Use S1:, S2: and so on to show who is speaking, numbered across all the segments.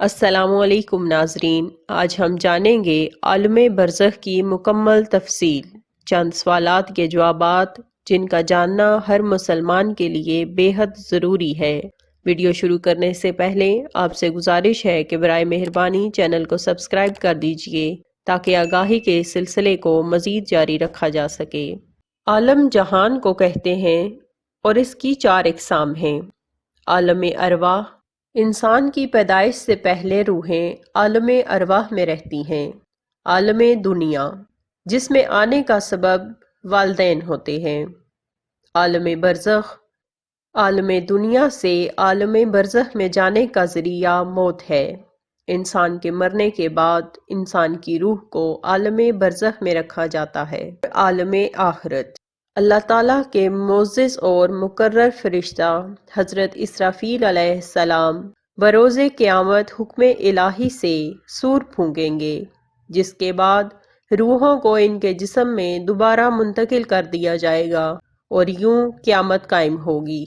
S1: السلام علیکم ناظرین، آج ہم جانیں گے عالم برزخ کی مکمل تفصیل، چند سوالات کے جوابات جن کا جاننا ہر مسلمان کے لیے بے حد ضروری ہے۔ ویڈیو شروع کرنے سے پہلے آپ سے گزارش ہے کہ برائے مہربانی چینل کو سبسکرائب کر دیجئے تاکہ آگاہی کے سلسلے کو مزید جاری رکھا جا سکے۔ عالم جہان کو کہتے ہیں اور اس کی 4 اقسام ہیں۔ عالم ارواح، انسان کی پیدائش سے پہلے روحیں عالم ارواح میں رہتی ہیں۔ عالم دنیا، جس میں آنے کا سبب والدین ہوتے ہیں۔ عالم برزخ، عالم دنیا سے عالم برزخ میں جانے کا ذریعہ موت ہے۔ انسان کے مرنے کے بعد انسان کی روح کو عالم برزخ میں رکھا جاتا ہے۔ عالم آخرت، اللہ تعالیٰ کے معزز اور مقرر فرشتہ حضرت اسرافیل علیہ السلام بروز قیامت حکم الہی سے سور پھونکیں گے، جس کے بعد روحوں کو ان کے جسم میں دوبارہ منتقل کر دیا جائے گا اور یوں قیامت قائم ہوگی۔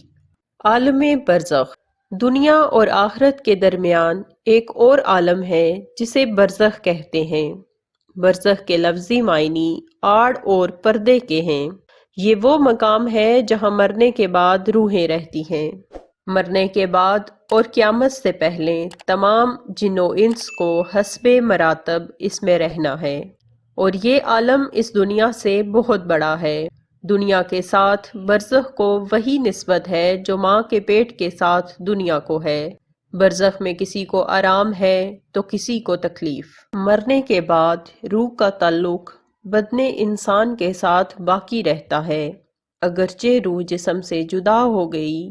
S1: عالم برزخ، دنیا اور آخرت کے درمیان ایک اور عالم ہے جسے برزخ کہتے ہیں۔ برزخ کے لفظی معنی آڑ اور پردے کے ہیں۔ یہ وہ مقام ہے جہاں مرنے کے بعد روحیں رہتی ہیں۔ مرنے کے بعد اور قیامت سے پہلے تمام جن و انس کو حسب مراتب اس میں رہنا ہے، اور یہ عالم اس دنیا سے بہت بڑا ہے۔ دنیا کے ساتھ برزخ کو وہی نسبت ہے جو ماں کے پیٹ کے ساتھ دنیا کو ہے۔ برزخ میں کسی کو آرام ہے تو کسی کو تکلیف۔ مرنے کے بعد روح کا تعلق بدن انسان کے ساتھ باقی رہتا ہے، اگرچہ روح جسم سے جدا ہو گئی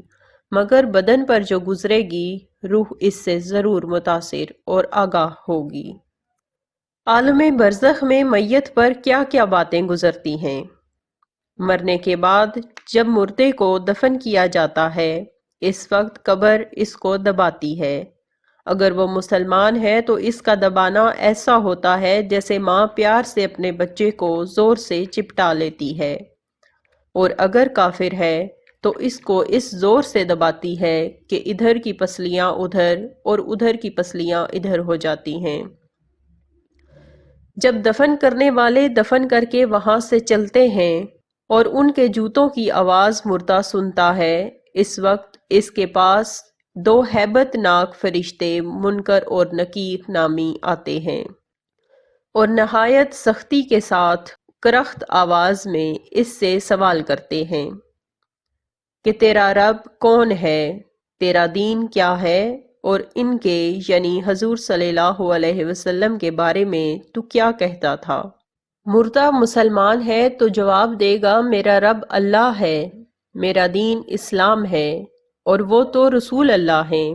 S1: مگر بدن پر جو گزرے گی روح اس سے ضرور متاثر اور آگاہ ہوگی۔ عالم برزخ میں میت پر کیا کیا باتیں گزرتی ہیں؟ مرنے کے بعد جب مردے کو دفن کیا جاتا ہے اس وقت قبر اس کو دباتی ہے۔ اگر وہ مسلمان ہے تو اس کا دبانا ایسا ہوتا ہے جیسے ماں پیار سے اپنے بچے کو زور سے چپٹا لیتی ہے، اور اگر کافر ہے تو اس کو اس زور سے دباتی ہے کہ ادھر کی پسلیاں ادھر اور ادھر کی پسلیاں ادھر ہو جاتی ہیں۔ جب دفن کرنے والے دفن کر کے وہاں سے چلتے ہیں اور ان کے جوتوں کی آواز مردہ سنتا ہے، اس وقت اس کے پاس 2 ہیبت ناک فرشتے منکر اور نکیر نامی آتے ہیں اور نہایت سختی کے ساتھ کرخت آواز میں اس سے سوال کرتے ہیں کہ تیرا رب کون ہے، تیرا دین کیا ہے، اور ان کے یعنی حضور صلی اللہ علیہ وسلم کے بارے میں تو کیا کہتا تھا؟ مردہ مسلمان ہے تو جواب دے گا میرا رب اللہ ہے، میرا دین اسلام ہے اور وہ تو رسول اللہ ہیں۔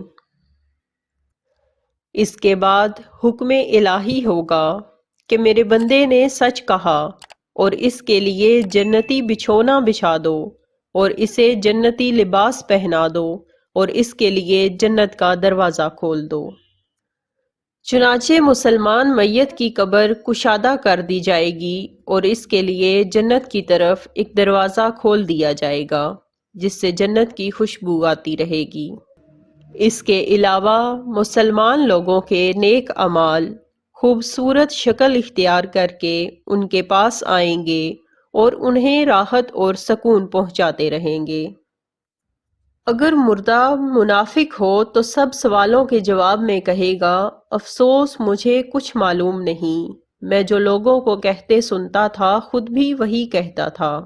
S1: اس کے بعد حکم الہی ہوگا کہ میرے بندے نے سچ کہا اور اس کے لیے جنتی بچھونا بچھا دو اور اسے جنتی لباس پہنا دو اور اس کے لیے جنت کا دروازہ کھول دو۔ چنانچہ مسلمان میت کی قبر کشادہ کر دی جائے گی اور اس کے لیے جنت کی طرف ایک دروازہ کھول دیا جائے گا جس سے جنت کی خوشبو آتی رہے گی۔ اس کے علاوہ مسلمان لوگوں کے نیک اعمال خوبصورت شکل اختیار کر کے ان کے پاس آئیں گے اور انہیں راحت اور سکون پہنچاتے رہیں گے۔ اگر مردہ منافق ہو تو سب سوالوں کے جواب میں کہے گا افسوس مجھے کچھ معلوم نہیں، میں جو لوگوں کو کہتے سنتا تھا خود بھی وہی کہتا تھا۔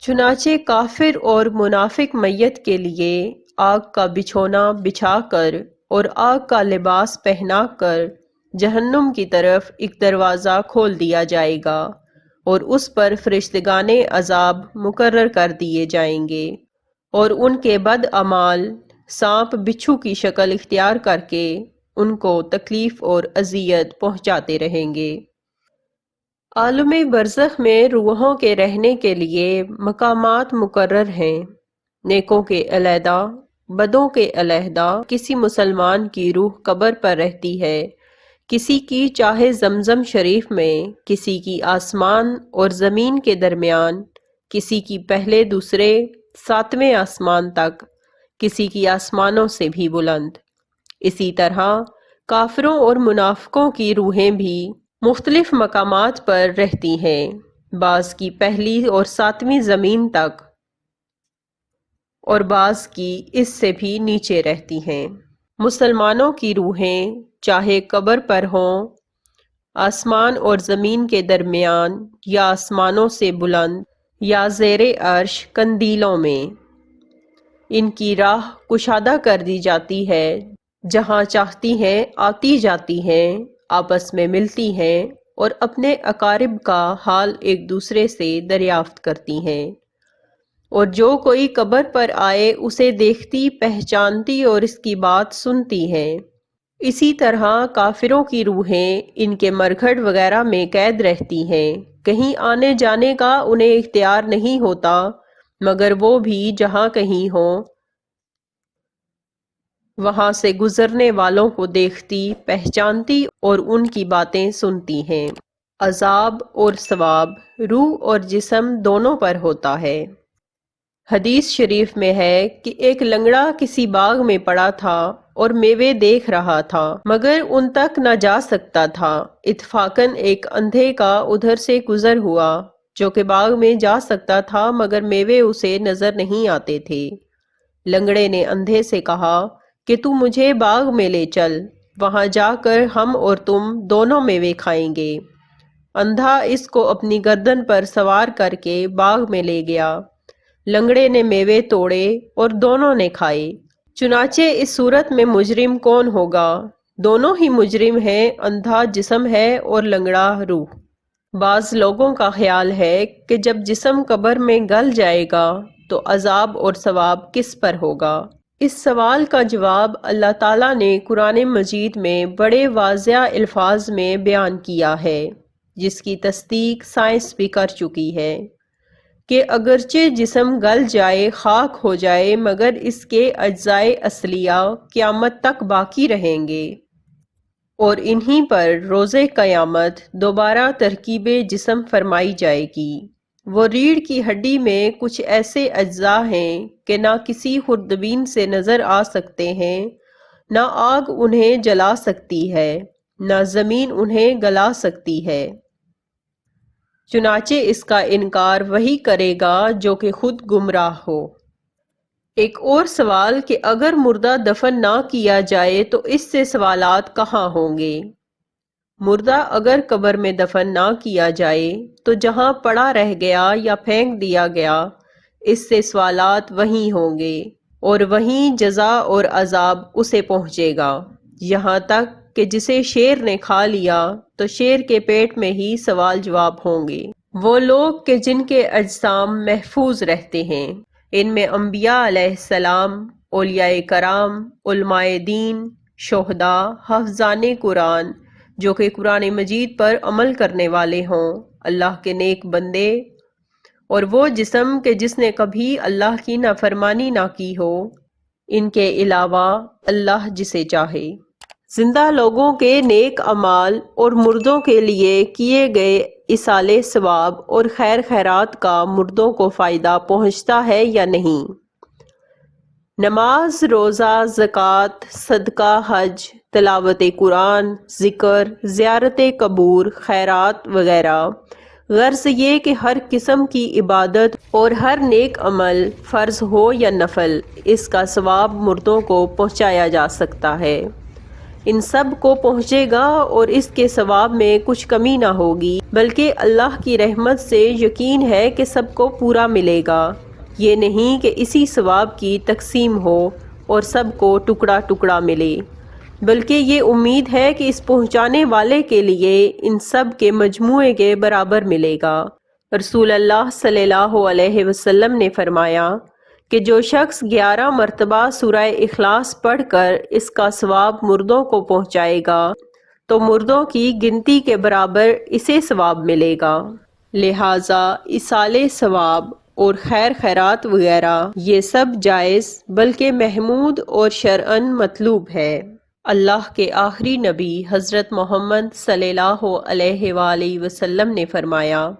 S1: چنانچہ کافر اور منافق میت کے لیے آگ کا بچھونا بچھا کر اور آگ کا لباس پہنا کر جہنم کی طرف ایک دروازہ کھول دیا جائے گا اور اس پر فرشتگان عذاب مقرر کر دیے جائیں گے اور ان کے بد اعمال سانپ بچھو کی شکل اختیار کر کے ان کو تکلیف اور اذیت پہنچاتے رہیں گے۔ عالم برزخ میں روحوں کے رہنے کے لیے مقامات مقرر ہیں، نیکوں کے علیحدہ، بدوں کے علیحدہ۔ کسی مسلمان کی روح قبر پر رہتی ہے، کسی کی چاہے زمزم شریف میں، کسی کی آسمان اور زمین کے درمیان، کسی کی پہلے دوسرے 7ویں آسمان تک، کسی کی آسمانوں سے بھی بلند۔ اسی طرح کافروں اور منافقوں کی روحیں بھی مختلف مقامات پر رہتی ہیں، بعض کی پہلی اور ساتویں زمین تک اور بعض کی اس سے بھی نیچے رہتی ہیں۔ مسلمانوں کی روحیں چاہے قبر پر ہوں، آسمان اور زمین کے درمیان، یا آسمانوں سے بلند، یا زیر عرش قندیلوں میں، ان کی راہ کشادہ کر دی جاتی ہے، جہاں چاہتی ہیں آتی جاتی ہیں، آپس میں ملتی ہیں اور اپنے اقارب کا حال ایک دوسرے سے دریافت کرتی ہیں، اور جو کوئی قبر پر آئے اسے دیکھتی پہچانتی اور اس کی بات سنتی ہیں۔ اسی طرح کافروں کی روحیں ان کے مرگھٹ وغیرہ میں قید رہتی ہیں، کہیں آنے جانے کا انہیں اختیار نہیں ہوتا، مگر وہ بھی جہاں کہیں ہوں وہاں سے گزرنے والوں کو دیکھتی پہچانتی اور ان کی باتیں سنتی ہیں۔ عذاب اور ثواب روح اور جسم دونوں پر ہوتا ہے۔ حدیث شریف میں ہے کہ ایک لنگڑا کسی باغ میں پڑا تھا اور میوے دیکھ رہا تھا مگر ان تک نہ جا سکتا تھا۔ اتفاقاً ایک اندھے کا ادھر سے گزر ہوا جو کہ باغ میں جا سکتا تھا مگر میوے اسے نظر نہیں آتے تھے۔ لنگڑے نے اندھے سے کہا کہ تو مجھے باغ میں لے چل، وہاں جا کر ہم اور تم دونوں میوے کھائیں گے۔ اندھا اس کو اپنی گردن پر سوار کر کے باغ میں لے گیا۔ لنگڑے نے میوے توڑے اور دونوں نے کھائے۔ چنانچہ اس صورت میں مجرم کون ہوگا؟ دونوں ہی مجرم ہیں، اندھا جسم ہے اور لنگڑا روح۔ بعض لوگوں کا خیال ہے کہ جب جسم قبر میں گل جائے گا تو عذاب اور ثواب کس پر ہوگا؟ اس سوال کا جواب اللہ تعالیٰ نے قرآن مجید میں بڑے واضح الفاظ میں بیان کیا ہے، جس کی تصدیق سائنس بھی کر چکی ہے، کہ اگرچہ جسم گل جائے، خاک ہو جائے، مگر اس کے اجزائے اصلیہ قیامت تک باقی رہیں گے، اور انہی پر روز قیامت دوبارہ ترکیب جسم فرمائی جائے گی۔ وہ ریڑھ کی ہڈی میں کچھ ایسے اجزاء ہیں کہ نہ کسی خوردبین سے نظر آ سکتے ہیں، نہ آگ انہیں جلا سکتی ہے، نہ زمین انہیں گلا سکتی ہے۔ چنانچہ اس کا انکار وہی کرے گا جو کہ خود گمراہ ہو۔ ایک اور سوال کہ اگر مردہ دفن نہ کیا جائے تو اس سے سوالات کہاں ہوں گے؟ مردہ اگر قبر میں دفن نہ کیا جائے تو جہاں پڑا رہ گیا یا پھینک دیا گیا، اس سے سوالات وہیں ہوں گے، اور وہیں جزا اور عذاب اسے پہنچے گا، یہاں تک کہ جسے شیر نے کھا لیا تو شیر کے پیٹ میں ہی سوال جواب ہوں گے۔ وہ لوگ کہ جن کے اجسام محفوظ رہتے ہیں، ان میں انبیاء علیہ السلام، اولیاء کرام، علماء دین، شہداء، حافظان قرآن جو کہ قرآن مجید پر عمل کرنے والے ہوں، اللہ کے نیک بندے، اور وہ جسم کہ جس نے کبھی اللہ کی نافرمانی نہ کی ہو، ان کے علاوہ اللہ جسے چاہے۔ زندہ لوگوں کے نیک اعمال اور مردوں کے لیے کیے گئے ایصال ثواب اور خیر خیرات کا مردوں کو فائدہ پہنچتا ہے یا نہیں؟ نماز، روزہ، زکوٰۃ، صدقہ، حج، تلاوت قرآن، ذکر، زیارت قبور، خیرات وغیرہ، غرض یہ کہ ہر قسم کی عبادت اور ہر نیک عمل، فرض ہو یا نفل، اس کا ثواب مردوں کو پہنچایا جا سکتا ہے۔ ان سب کو پہنچے گا اور اس کے ثواب میں کچھ کمی نہ ہوگی، بلکہ اللہ کی رحمت سے یقین ہے کہ سب کو پورا ملے گا۔ یہ نہیں کہ اسی ثواب کی تقسیم ہو اور سب کو ٹکڑا ٹکڑا ملے، بلکہ یہ امید ہے کہ اس پہنچانے والے کے لیے ان سب کے مجموعے کے برابر ملے گا۔ رسول اللہ صلی اللہ علیہ وسلم نے فرمایا کہ جو شخص 11 مرتبہ سورہ اخلاص پڑھ کر اس کا ثواب مردوں کو پہنچائے گا تو مردوں کی گنتی کے برابر اسے ثواب ملے گا۔ لہٰذا ایصال ثواب اور خیر خیرات وغیرہ یہ سب جائز بلکہ محمود اور شرعاً مطلوب ہے۔ اللہ کے آخری نبی حضرت محمد صلی اللہ علیہ وآلہ وسلم نے فرمایا،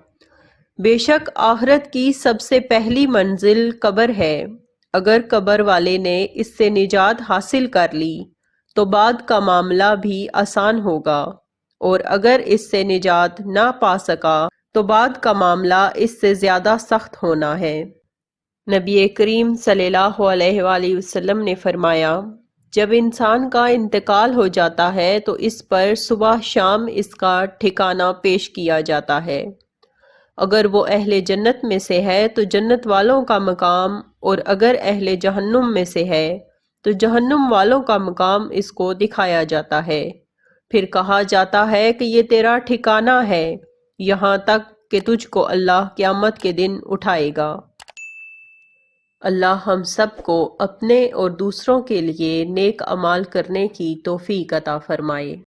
S1: بے شک آخرت کی سب سے پہلی منزل قبر ہے، اگر قبر والے نے اس سے نجات حاصل کر لی تو بعد کا معاملہ بھی آسان ہوگا، اور اگر اس سے نجات نہ پا سکا تو بعد کا معاملہ اس سے زیادہ سخت ہونا ہے۔ نبی کریم صلی اللہ علیہ وآلہ وسلم نے فرمایا، جب انسان کا انتقال ہو جاتا ہے تو اس پر صبح شام اس کا ٹھکانہ پیش کیا جاتا ہے۔ اگر وہ اہل جنت میں سے ہے تو جنت والوں کا مقام، اور اگر اہل جہنم میں سے ہے تو جہنم والوں کا مقام اس کو دکھایا جاتا ہے۔ پھر کہا جاتا ہے کہ یہ تیرا ٹھکانہ ہے، یہاں تک کہ تجھ کو اللہ قیامت کے دن اٹھائے گا۔ اللہ ہم سب کو اپنے اور دوسروں کے لیے نیک اعمال کرنے کی توفیق عطا فرمائے۔